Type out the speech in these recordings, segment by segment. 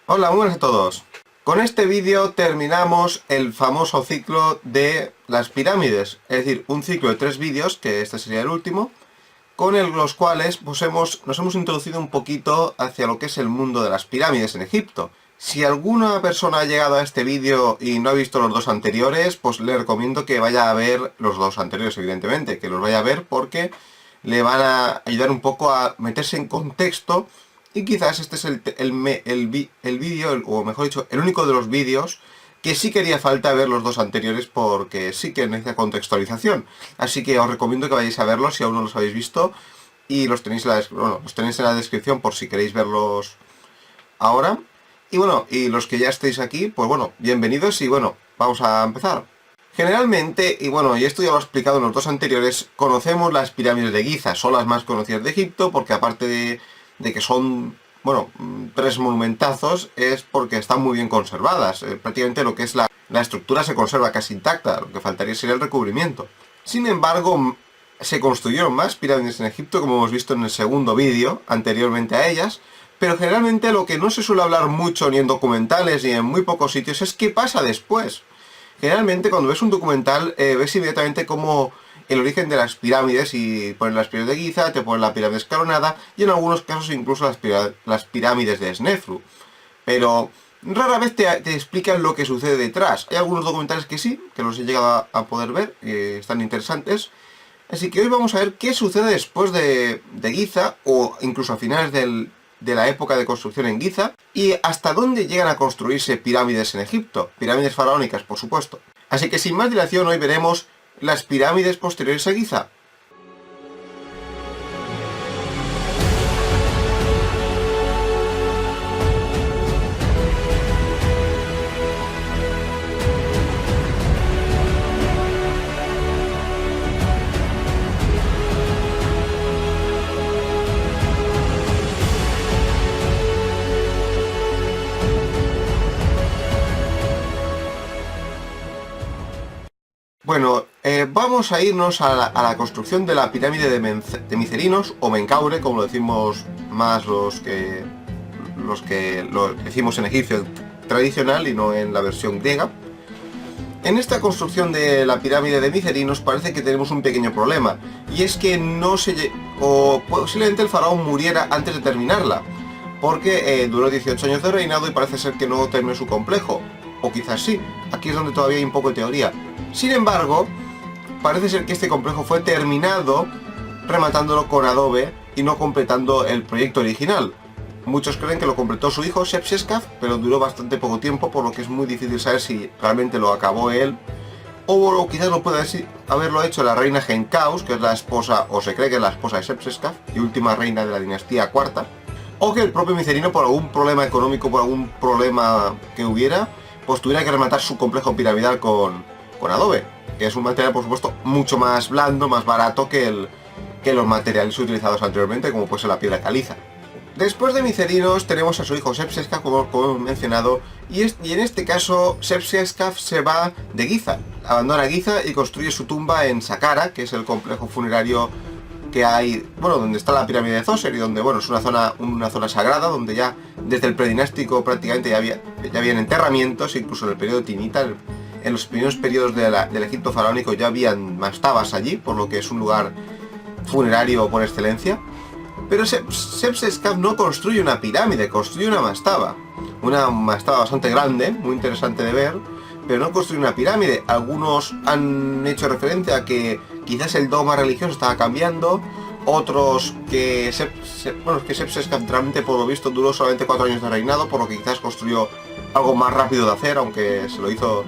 Hola, muy buenas a todos. Con este vídeo terminamos el famoso ciclo de las pirámides, es decir, un ciclo de 3 vídeos, que este sería el último, los cuales pues, nos hemos introducido un poquito hacia lo que es el mundo de las pirámides en Egipto. Si alguna persona ha llegado a este vídeo y no ha visto los dos anteriores, pues le recomiendo que vaya a ver los dos anteriores, evidentemente, que los vaya a ver porque le van a ayudar un poco a meterse en contexto. Y quizás este es el vídeo, o mejor dicho, el único de los vídeos que sí que haría falta ver los dos anteriores porque sí que necesita contextualización. Así que os recomiendo que vayáis a verlos si aún no los habéis visto y los tenéis en la descripción por si queréis verlos ahora. Y bueno, y los que ya estéis aquí, pues bueno, bienvenidos y bueno, vamos a empezar. Generalmente, y bueno, y esto ya lo he explicado en los dos anteriores, conocemos las pirámides de Giza, son las más conocidas de Egipto porque aparte de que son, bueno, 3 monumentazos, es porque están muy bien conservadas. Prácticamente lo que es la estructura se conserva casi intacta, lo que faltaría sería el recubrimiento. Sin embargo, se construyeron más pirámides en Egipto, como hemos visto en el segundo vídeo, anteriormente a ellas, pero generalmente lo que no se suele hablar mucho ni en documentales ni en muy pocos sitios es qué pasa después. Generalmente cuando ves un documental ves inmediatamente cómo el origen de las pirámides y ponen las pirámides de Giza, te ponen la pirámide escalonada y en algunos casos incluso las pirámides de Snefru. Pero rara vez te explican lo que sucede detrás. Hay algunos documentales que sí, que los he llegado a poder ver, están interesantes. Así que hoy vamos a ver qué sucede después de Giza o incluso a finales de la época de construcción en Giza y hasta dónde llegan a construirse pirámides en Egipto, pirámides faraónicas por supuesto. Así que sin más dilación hoy veremos las pirámides posteriores a Giza. Bueno, vamos a irnos a la construcción de la pirámide de Micerinos, o Menkaure, como lo decimos más los que lo decimos en egipcio tradicional y no en la versión griega. En esta construcción de la pirámide de Micerinos parece que tenemos un pequeño problema, y es que o posiblemente el faraón muriera antes de terminarla, porque duró 18 años de reinado y parece ser que no terminó su complejo, o quizás sí, aquí es donde todavía hay un poco de teoría. Sin embargo, parece ser que este complejo fue terminado rematándolo con adobe y no completando el proyecto original. Muchos creen que lo completó su hijo Shepseskaf, pero duró bastante poco tiempo, por lo que es muy difícil saber si realmente lo acabó él, o quizás lo pueda haberlo hecho la reina Genkaus, que es la esposa, o se cree que es la esposa de Shepseskaf, y última reina de la dinastía cuarta, o que el propio Micerino, por algún problema económico, por algún problema que hubiera, pues tuviera que rematar su complejo piramidal con adobe, que es un material por supuesto mucho más blando, más barato que los materiales utilizados anteriormente, como puede ser la piedra caliza. Después de Micerinos tenemos a su hijo Shepseskaf, como he mencionado, y en este caso Shepseskaf se va de Giza, abandona Giza y construye su tumba en Saqqara, que es el complejo funerario que hay, bueno, donde está la pirámide de Zoser y donde, bueno, es una zona sagrada, donde ya desde el predinástico prácticamente ya habían enterramientos, incluso en el periodo tinita, en los primeros periodos del Egipto faraónico ya habían mastabas allí, por lo que es un lugar funerario por excelencia. Pero Shepseskaf no construye una pirámide, construye una mastaba bastante grande, muy interesante de ver, pero no construye una pirámide. Algunos han hecho referencia a que quizás el dogma religioso estaba cambiando, otros que Shepseskaf realmente por lo visto duró solamente 4 años de reinado, por lo que quizás construyó algo más rápido de hacer, aunque se hizo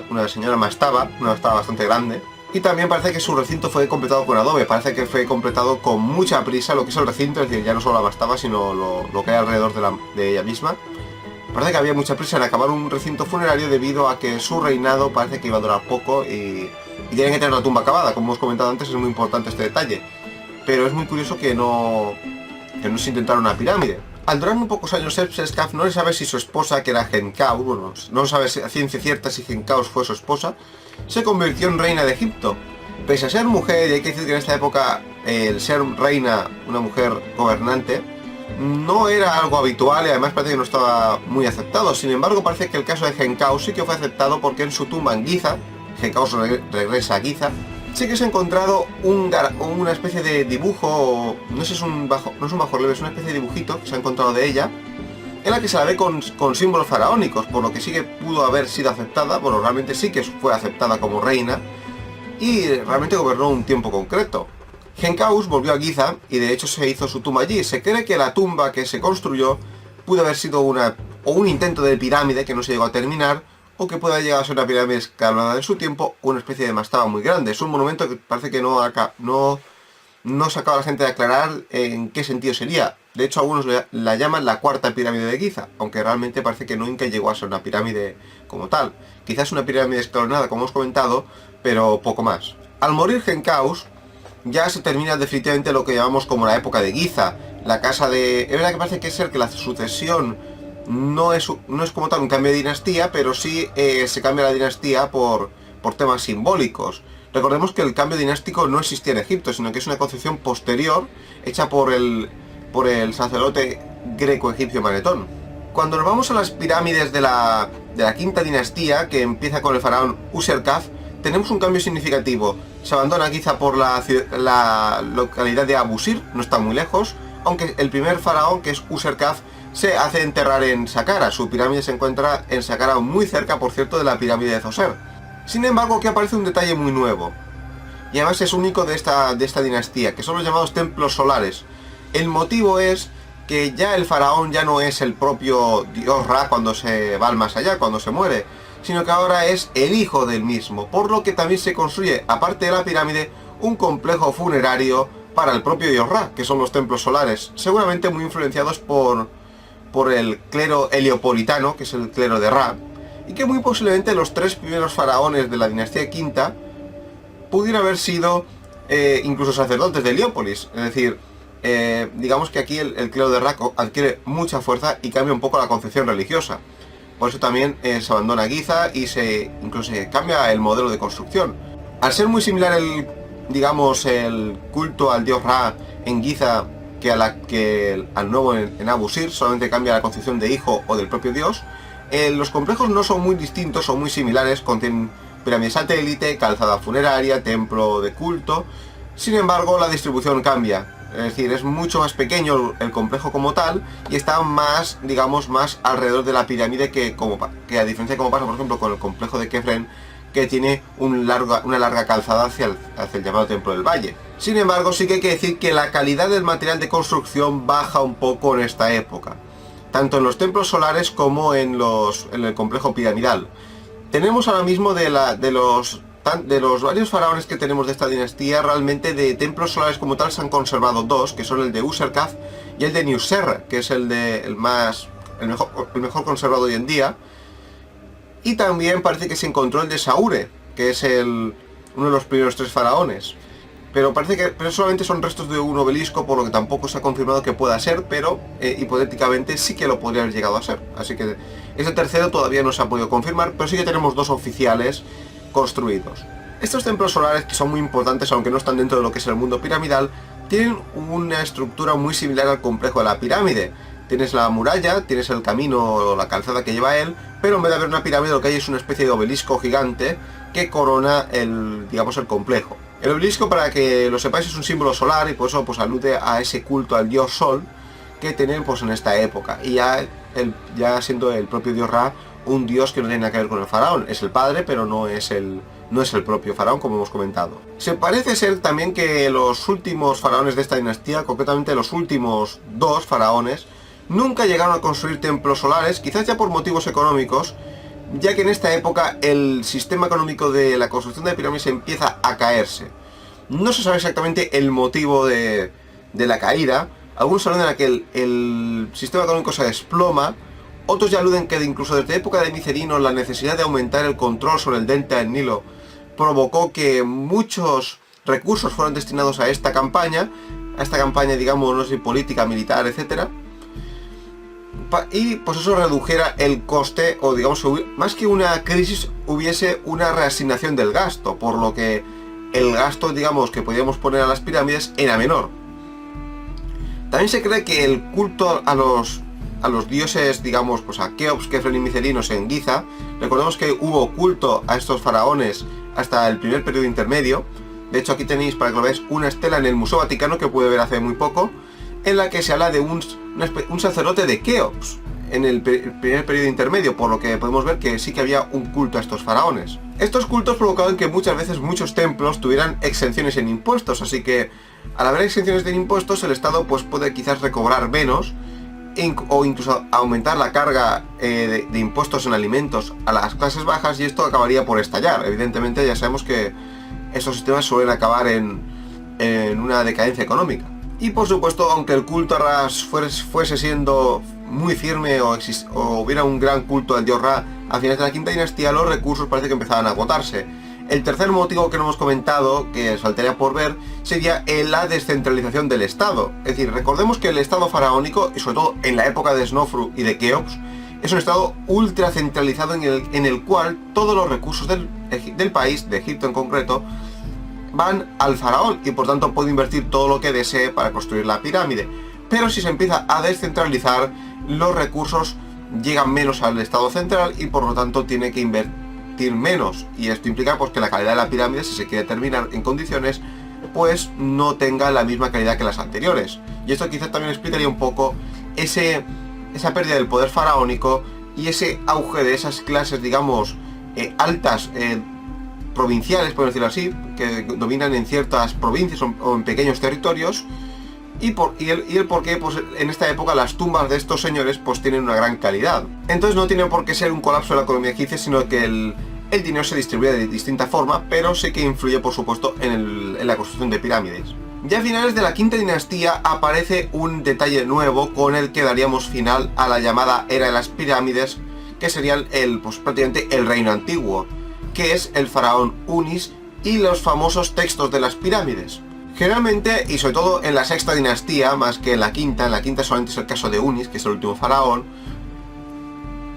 una señora mastaba, una mastaba bastante grande. Y también parece que su recinto fue completado con adobe, parece que fue completado con mucha prisa lo que es el recinto, es decir, ya no solo la mastaba, sino lo que hay alrededor de ella misma. Parece que había mucha prisa en acabar un recinto funerario debido a que su reinado parece que iba a durar poco y tienen que tener la tumba acabada, como hemos comentado antes, es muy importante este detalle. Pero es muy curioso que no se intentara una pirámide. Al durar un pocos años Shepseskaf no se sabe si su esposa, que era Genkaus, bueno, no se sabe a ciencia cierta si Genkaus fue su esposa, se convirtió en reina de Egipto. Pese a ser mujer, y hay que decir que en esta época el ser reina, una mujer gobernante, no era algo habitual y además parece que no estaba muy aceptado. Sin embargo, parece que el caso de Genkaus sí que fue aceptado, porque en su tumba en Giza, Genkaus regresa a Giza, sí que se ha encontrado una especie de dibujo, no sé, no es un bajorrelieve, es una especie de dibujito que se ha encontrado de ella, en la que se la ve con símbolos faraónicos, por lo que sí que pudo haber sido aceptada. Bueno, realmente sí que fue aceptada como reina y realmente gobernó un tiempo concreto. Genkaus volvió a Giza y de hecho se hizo su tumba allí. Se cree que la tumba que se construyó pudo haber sido un intento de pirámide que no se llegó a terminar, o que pueda llegar a ser una pirámide escalonada en su tiempo, o una especie de mastaba muy grande. Es un monumento que parece que no se acaba la gente de aclarar en qué sentido sería. De hecho, algunos la llaman la cuarta pirámide de Giza, aunque realmente parece que nunca llegó a ser una pirámide como tal. Quizás una pirámide escalonada, como hemos comentado, pero poco más. Al morir Genkaus, ya se termina definitivamente lo que llamamos como la época de Giza. La casa de... Es verdad que parece que ser que la sucesión no es como tal un cambio de dinastía, pero sí se cambia la dinastía por temas simbólicos. Recordemos que el cambio dinástico no existía en Egipto, sino que es una concepción posterior hecha por el sacerdote greco-egipcio Manetón. Cuando nos vamos a las pirámides de la quinta dinastía, que empieza con el faraón Userkaf, tenemos un cambio significativo. Se abandona Giza por la localidad de Abusir, no está muy lejos, aunque el primer faraón, que es Userkaf, se hace enterrar en Saqqara. Su pirámide se encuentra en Saqqara, muy cerca, por cierto, de la pirámide de Zoser. Sin embargo, aquí aparece un detalle muy nuevo, y además es único de esta dinastía, que son los llamados templos solares. El motivo es que ya el faraón ya no es el propio dios Ra cuando se va al más allá, cuando se muere, sino que ahora es el hijo del mismo, por lo que también se construye, aparte de la pirámide, un complejo funerario para el propio dios Ra, que son los templos solares, seguramente muy influenciados por el clero heliopolitano, que es el clero de Ra, y que muy posiblemente los tres primeros faraones de la dinastía quinta pudieran haber sido incluso sacerdotes de Heliópolis. Es decir, digamos que aquí el clero de Ra adquiere mucha fuerza y cambia un poco la concepción religiosa. Por eso también se abandona Giza y incluso se cambia el modelo de construcción. Al ser muy similar el culto al dios Ra en Giza que al nuevo en Abusir, solamente cambia la concepción de hijo o del propio dios, los complejos no son muy distintos, son muy similares, contienen pirámide satélite, calzada funeraria, templo de culto. Sin embargo, la distribución cambia. Es decir, es mucho más pequeño el complejo como tal y está más, digamos, más alrededor de la pirámide que a diferencia de como pasa, por ejemplo, con el complejo de Kefren, que tiene una larga calzada hacia el llamado Templo del Valle. Sin embargo, sí que hay que decir que la calidad del material de construcción baja un poco en esta época, tanto en los templos solares como en el complejo piramidal. Tenemos ahora mismo de los varios faraones que tenemos de esta dinastía, realmente de templos solares como tal se han conservado dos, que son el de Userkaf y el de Niuserre, que es el mejor conservado hoy en día. Y también parece que se encontró el de Saure, que es uno de los primeros tres faraones. Pero parece que solamente son restos de un obelisco, por lo que tampoco se ha confirmado que pueda ser, pero hipotéticamente sí que lo podría haber llegado a ser. Así que ese tercero todavía no se ha podido confirmar, pero sí que tenemos dos oficiales construidos. Estos templos solares, que son muy importantes, aunque no están dentro de lo que es el mundo piramidal, tienen una estructura muy similar al complejo de la pirámide. Tienes la muralla, tienes el camino o la calzada que lleva él, pero en vez de haber una pirámide, lo que hay es una especie de obelisco gigante que corona el complejo. El obelisco, para que lo sepáis, es un símbolo solar y por eso pues alude a ese culto al dios Sol que tienen pues en esta época. Y ya siendo el propio dios Ra un dios que no tiene nada que ver con el faraón, es el padre, pero no es el propio faraón, como hemos comentado. Se parece ser también que los últimos faraones de esta dinastía, concretamente los últimos dos faraones, nunca llegaron a construir templos solares, quizás ya por motivos económicos, ya que en esta época el sistema económico de la construcción de pirámides empieza a caerse. No se sabe exactamente el motivo de la caída. Algunos aluden a que el sistema económico se desploma, otros ya aluden que incluso desde época de Micerino la necesidad de aumentar el control sobre el delta del Nilo provocó que muchos recursos fueran destinados a esta campaña, digamos, no sé, política, militar, etcétera. Y pues eso redujera el coste, o digamos, más que una crisis, hubiese una reasignación del gasto, por lo que el gasto, digamos, que podíamos poner a las pirámides era menor. También se cree que el culto a los dioses, digamos, pues a Keops, Kefren y Micerinos en Giza, recordemos que hubo culto a estos faraones hasta el primer periodo intermedio. De hecho, aquí tenéis, para que lo veáis, una estela en el Museo Vaticano que pude ver hace muy poco, en la que se habla de un sacerdote de Keops en el primer periodo intermedio, por lo que podemos ver que sí que había un culto a estos faraones. Estos cultos provocaban que muchas veces muchos templos tuvieran exenciones en impuestos, así que al haber exenciones de impuestos el Estado pues puede quizás recobrar menos o incluso aumentar la carga de impuestos en alimentos a las clases bajas, y esto acabaría por estallar. Evidentemente ya sabemos que esos sistemas suelen acabar en una decadencia económica. Y por supuesto, aunque el culto a Ra fuese siendo muy firme o hubiera un gran culto al dios Ra, a finales de la quinta dinastía los recursos parece que empezaban a agotarse. El tercer motivo que no hemos comentado, que faltaría por ver, sería la descentralización del Estado. Es decir, recordemos que el Estado faraónico, y sobre todo en la época de Snofru y de Keops, es un Estado ultra centralizado en el cual todos los recursos del país, de Egipto en concreto, van al faraón y por tanto puede invertir todo lo que desee para construir la pirámide. Pero si se empieza a descentralizar, los recursos llegan menos al Estado central y por lo tanto tiene que invertir menos, y esto implica pues que la calidad de la pirámide, si se quiere terminar en condiciones, pues no tenga la misma calidad que las anteriores. Y esto quizás también explicaría un poco esa pérdida del poder faraónico y ese auge de esas clases, digamos, altas, provinciales, por decirlo así, que dominan en ciertas provincias o en pequeños territorios, y el por qué pues en esta época las tumbas de estos señores pues tienen una gran calidad. Entonces no tiene por qué ser un colapso de la economía egipcia, sino que el dinero se distribuye de distinta forma, pero sí que influye por supuesto en la construcción de pirámides. Ya a finales de la quinta dinastía aparece un detalle nuevo con el que daríamos final a la llamada era de las pirámides, que sería pues prácticamente el reino antiguo, que es el faraón Unis y los famosos textos de las pirámides. Generalmente, y sobre todo en la sexta dinastía, más que en la quinta solamente es el caso de Unis, que es el último faraón,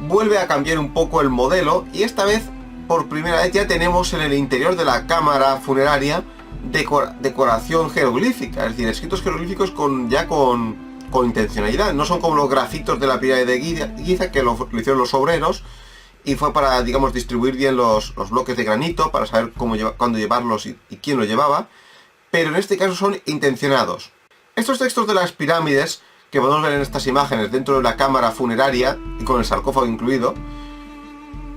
vuelve a cambiar un poco el modelo, y esta vez, por primera vez, ya tenemos en el interior de la cámara funeraria decoración jeroglífica, es decir, escritos jeroglíficos con intencionalidad. No son como los grafitos de la pirámide de Giza, que lo hicieron los obreros, y fue para, digamos, distribuir bien los bloques de granito, para saber cuándo llevarlos y quién lo llevaba, pero en este caso son intencionados. Estos textos de las pirámides, que podemos ver en estas imágenes dentro de la cámara funeraria, y con el sarcófago incluido,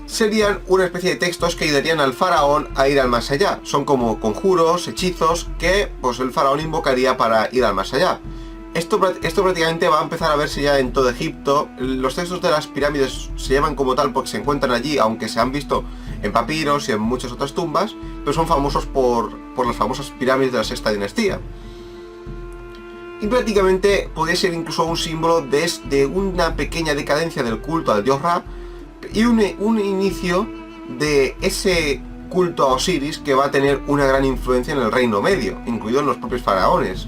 serían una especie de textos que ayudarían al faraón a ir al más allá. Son como conjuros, hechizos, que pues el faraón invocaría para ir al más allá. Esto prácticamente va a empezar a verse ya en todo Egipto. Los textos de las pirámides se llaman como tal porque se encuentran allí, aunque se han visto en papiros y en muchas otras tumbas, pero son famosos por las famosas pirámides de la sexta dinastía. Y prácticamente podría ser incluso un símbolo de una pequeña decadencia del culto al dios Ra y un inicio de ese culto a Osiris que va a tener una gran influencia en el Reino Medio, incluido en los propios faraones.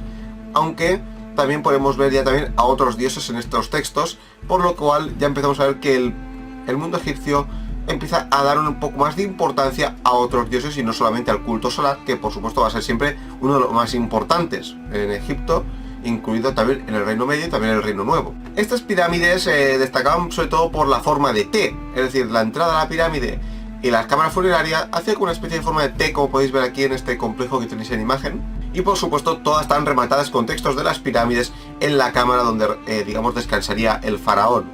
Aunque también podemos ver ya también a otros dioses en estos textos, por lo cual ya empezamos a ver que el mundo egipcio empieza a dar un poco más de importancia a otros dioses y no solamente al culto solar, que por supuesto va a ser siempre uno de los más importantes en Egipto, incluido también en el Reino Medio y también en el Reino Nuevo. Estas pirámides destacaban sobre todo por la forma de T, es decir, la entrada a la pirámide y la cámara funeraria hacía una especie de forma de T, como podéis ver aquí en este complejo que tenéis en imagen. Y por supuesto todas están rematadas con textos de las pirámides en la cámara donde, digamos, descansaría el faraón.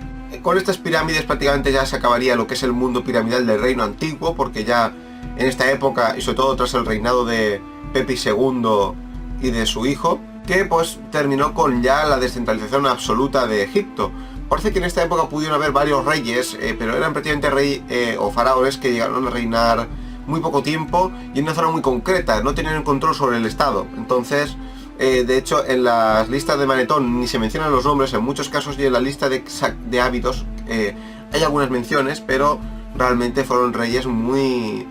Con estas pirámides prácticamente ya se acabaría lo que es el mundo piramidal del reino antiguo, porque ya en esta época, y sobre todo tras el reinado de Pepi II y de su hijo, que pues terminó con ya la descentralización absoluta de Egipto. Parece que en esta época pudieron haber varios reyes, pero eran prácticamente o faraones que llegaron a reinar muy poco tiempo y en una zona muy concreta, no tenían control sobre el Estado. Entonces, de hecho, en las listas de Manetón ni se mencionan los nombres en muchos casos, y en la lista de hábitos hay algunas menciones, pero realmente fueron reyes muy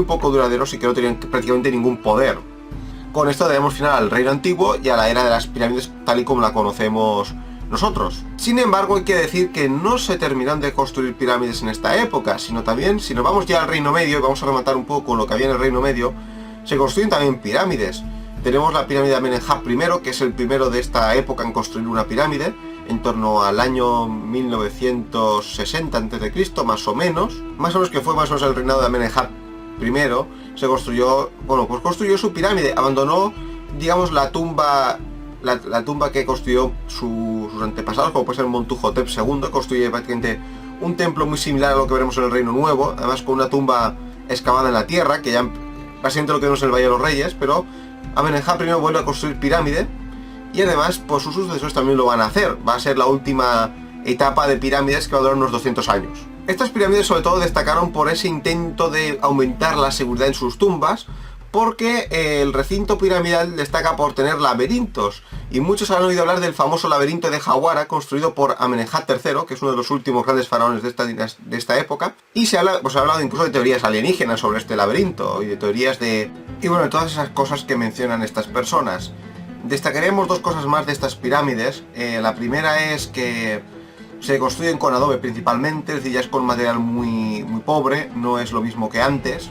poco duraderos y que no tenían prácticamente ningún poder. Con esto debemos final al reino antiguo y a la era de las pirámides tal y como la conocemos nosotros. Sin embargo, hay que decir que no se terminan de construir pirámides en esta época, sino también, si nos vamos ya al Reino Medio, y vamos a rematar un poco con lo que había en el Reino Medio, se construyen también pirámides. Tenemos la pirámide de Amenemhat I, que es el primero de esta época en construir una pirámide, en torno al año 1960 a.C., más o menos que fue más o menos el reinado de Amenemhat I. Se construyó, bueno, pues construyó su pirámide, abandonó, digamos, la tumba que construyó sus antepasados, como puede ser Montuhotep II, construye prácticamente un templo muy similar a lo que veremos en el Reino Nuevo, además con una tumba excavada en la tierra, que ya básicamente lo que vemos en el Valle de los Reyes, pero Amenemhat I vuelve a construir pirámide, y además pues sus sucesores también lo van a hacer. Va a ser la última etapa de pirámides que va a durar unos 200 años. Estas pirámides sobre todo destacaron por ese intento de aumentar la seguridad en sus tumbas, porque el recinto piramidal destaca por tener laberintos, y muchos han oído hablar del famoso laberinto de Jawara construido por Amenemhat III, que es uno de los últimos grandes faraones de esta época, y se ha hablado incluso de teorías alienígenas sobre este laberinto, y de teorías de todas esas cosas que mencionan estas personas. Destacaríamos dos cosas más de estas pirámides. La primera es que se construyen con adobe principalmente, es decir, ya es con material muy pobre, no es lo mismo que antes.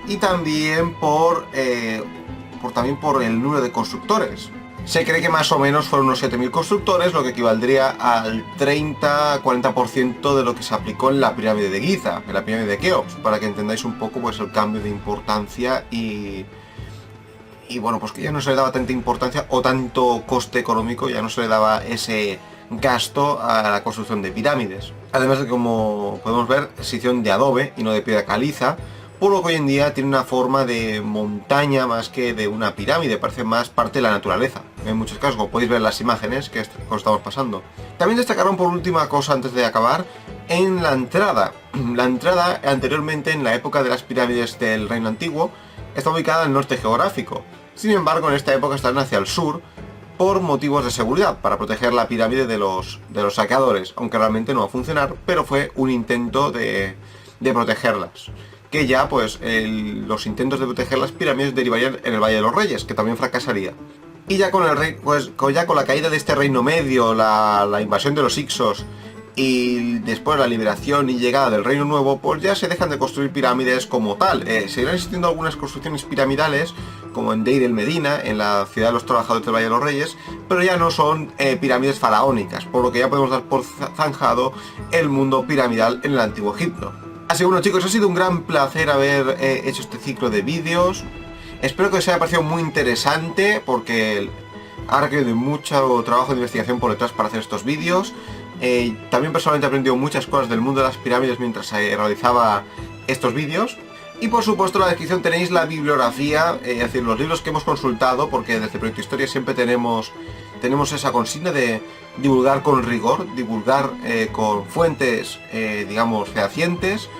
Y también por el número de constructores. Se cree que más o menos fueron unos 7.000 constructores, lo que equivaldría al 30-40% de lo que se aplicó en la pirámide de Giza, en la pirámide de Keops, para que entendáis un poco pues el cambio de importancia y bueno, pues que ya no se le daba tanta importancia o tanto coste económico, ya no se le daba ese gasto a la construcción de pirámides. Además de que, como podemos ver, se hicieron de adobe y no de piedra caliza, por lo que hoy en día tiene una forma de montaña más que de una pirámide, parece más parte de la naturaleza. En muchos casos, como podéis ver en las imágenes que os estamos pasando. También destacaron por última cosa antes de acabar, en la entrada. La entrada, anteriormente, en la época de las pirámides del Reino Antiguo, está ubicada en el norte geográfico. Sin embargo, en esta época están hacia el sur, por motivos de seguridad, para proteger la pirámide de los saqueadores, aunque realmente no va a funcionar, pero fue un intento de protegerlas. Que ya pues los intentos de proteger las pirámides derivarían en el Valle de los Reyes, que también fracasaría. Y ya con la caída de este Reino Medio, la invasión de los Hicsos y después la liberación y llegada del Reino Nuevo, pues ya se dejan de construir pirámides como tal. Seguirán existiendo algunas construcciones piramidales, como en Deir el Medina, en la ciudad de los trabajadores del Valle de los Reyes, pero ya no son pirámides faraónicas, por lo que ya podemos dar por zanjado el mundo piramidal en el Antiguo Egipto. Así que bueno, chicos, ha sido un gran placer haber hecho este ciclo de vídeos. Espero que os haya parecido muy interesante, porque ha requerido mucho trabajo de investigación por detrás para hacer estos vídeos. También personalmente he aprendido muchas cosas del mundo de las pirámides mientras realizaba estos vídeos. Y por supuesto en la descripción tenéis la bibliografía, es decir, los libros que hemos consultado, porque desde Proyecto Historia siempre tenemos esa consigna de divulgar con rigor, divulgar con fuentes, digamos, fehacientes,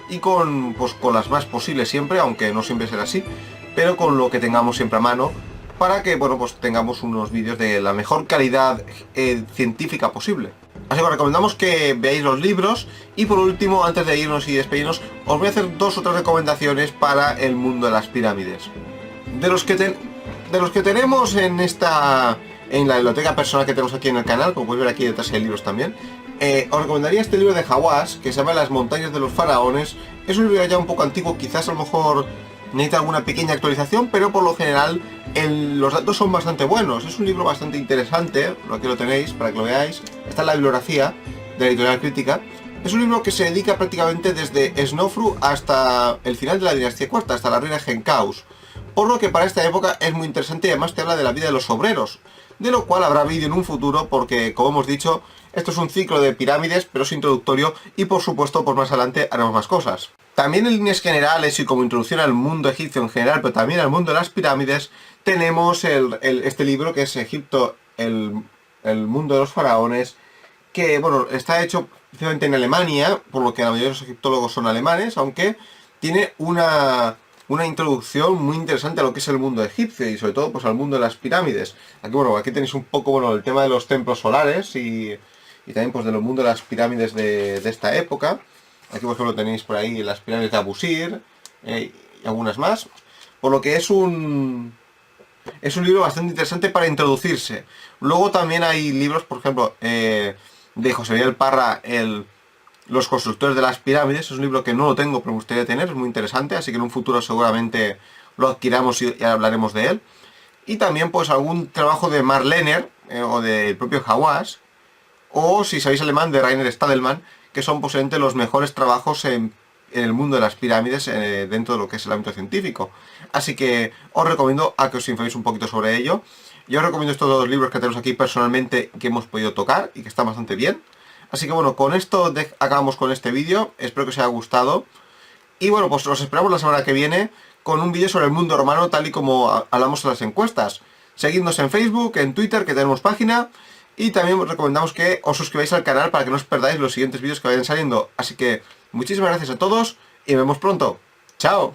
y con las más posibles siempre, aunque no siempre será así, pero con lo que tengamos siempre a mano, para que, bueno, pues tengamos unos vídeos de la mejor calidad científica posible. Así que os recomendamos que veáis los libros, y por último, antes de irnos y despedirnos, os voy a hacer 2 o 3 recomendaciones para el mundo de las pirámides. De los que tenemos en la biblioteca personal que tenemos aquí en el canal, como podéis ver aquí detrás hay libros también, os recomendaría este libro de Hawass, que se llama Las montañas de los faraones. Es un libro ya un poco antiguo, quizás a lo mejor necesita alguna pequeña actualización, pero por lo general los datos son bastante buenos. Es un libro bastante interesante, aquí lo tenéis para que lo veáis. Está en la bibliografía de la Editorial Crítica. Es un libro que se dedica prácticamente desde Snofru hasta el final de la dinastía cuarta, hasta la reina Genkaus. Por lo que para esta época es muy interesante, y además te habla de la vida de los obreros, de lo cual habrá vídeo en un futuro, porque como hemos dicho, esto es un ciclo de pirámides, pero es introductorio, y por supuesto pues más adelante haremos más cosas. También en líneas generales y como introducción al mundo egipcio en general, pero también al mundo de las pirámides, tenemos este libro que es Egipto, el mundo de los faraones, que bueno, está hecho precisamente en Alemania, por lo que la mayoría de los egiptólogos son alemanes, aunque tiene una introducción muy interesante a lo que es el mundo egipcio y sobre todo pues al mundo de las pirámides. Aquí tenéis un poco el tema de los templos solares y también pues del mundo de las pirámides de esta época. Aquí por ejemplo tenéis por ahí las pirámides de Abusir y algunas más. Por lo que es un libro bastante interesante para introducirse. Luego también hay libros, por ejemplo, de José Miguel Parra, Los constructores de las pirámides. Es un libro que no lo tengo, pero me gustaría tener, es muy interesante, así que en un futuro seguramente lo adquiramos y hablaremos de él. y también pues algún trabajo de Mark Lenner o del propio Hawass, o si sabéis alemán, de Rainer Stadelmann, que son posiblemente los mejores trabajos en el mundo de las pirámides dentro de lo que es el ámbito científico. Así que os recomiendo a que os informéis un poquito sobre ello. Yo os recomiendo estos dos libros que tenemos aquí personalmente, que hemos podido tocar y que están bastante bien. Así que bueno, con esto acabamos con este vídeo. Espero que os haya gustado. Y bueno, pues os esperamos la semana que viene con un vídeo sobre el mundo romano, tal y como hablamos en las encuestas. Seguidnos en Facebook, en Twitter, que tenemos página. Y también os recomendamos que os suscribáis al canal para que no os perdáis los siguientes vídeos que vayan saliendo. Así que muchísimas gracias a todos y nos vemos pronto. ¡Chao!